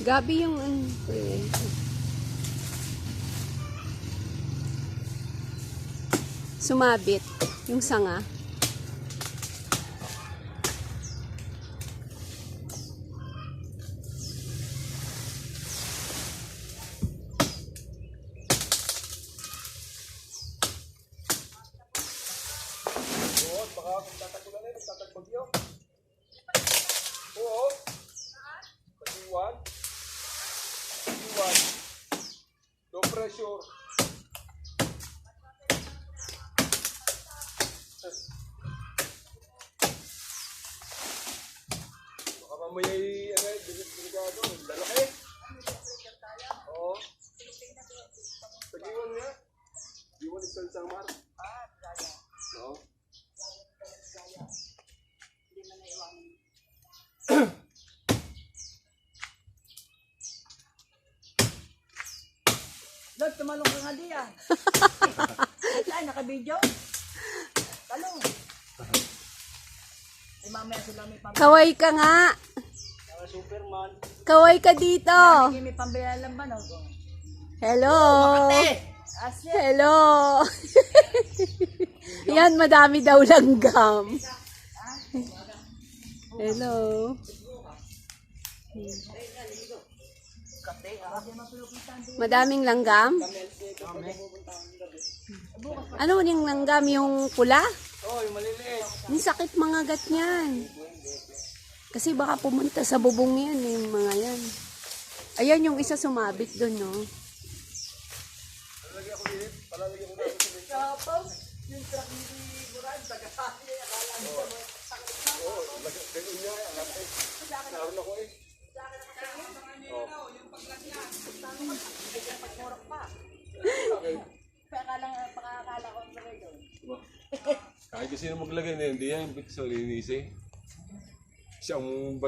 Gabi yung sumabit yung sanga. Baka magtatagulan na yun, magtatagbagyo. Oo. Pag-iwan. Pag-iwan. Low pressure. Baka mamaya delikado. Lalaki. Oo. Pag-iwan nga. Pag-iwan is Samar. Oo. Dad, tumalong ka nga diyan. Saan, naka-video? Talong. Ay, mamaya sila may pambili. Kaway ka nga. Superman. Kaway ka dito. May pambili lang ba, no? Hello. Asya. Hello. Yan, madami daw langgam. Hello. Madaming langgam? Ano yung langgam? Yung pula? Oo, yung maliliit. Ang sakit mga gat niyan. Kasi baka pumunta sa bubong yan, yung mga yan. Ayan yung isa sumabit doon, no? Palalagyan ko din. Palalagyan ko na ako sa Kapag, yung truck ni Buran, taga-sabi, akala mo sa mga oo, ganun niya. Naroon ako eh. pagmurok pa. Pakakala ko ang lagay doon. Diba? Kahit kasi sino maglagay na hindi yan. Ibig sa linis eh. Siyang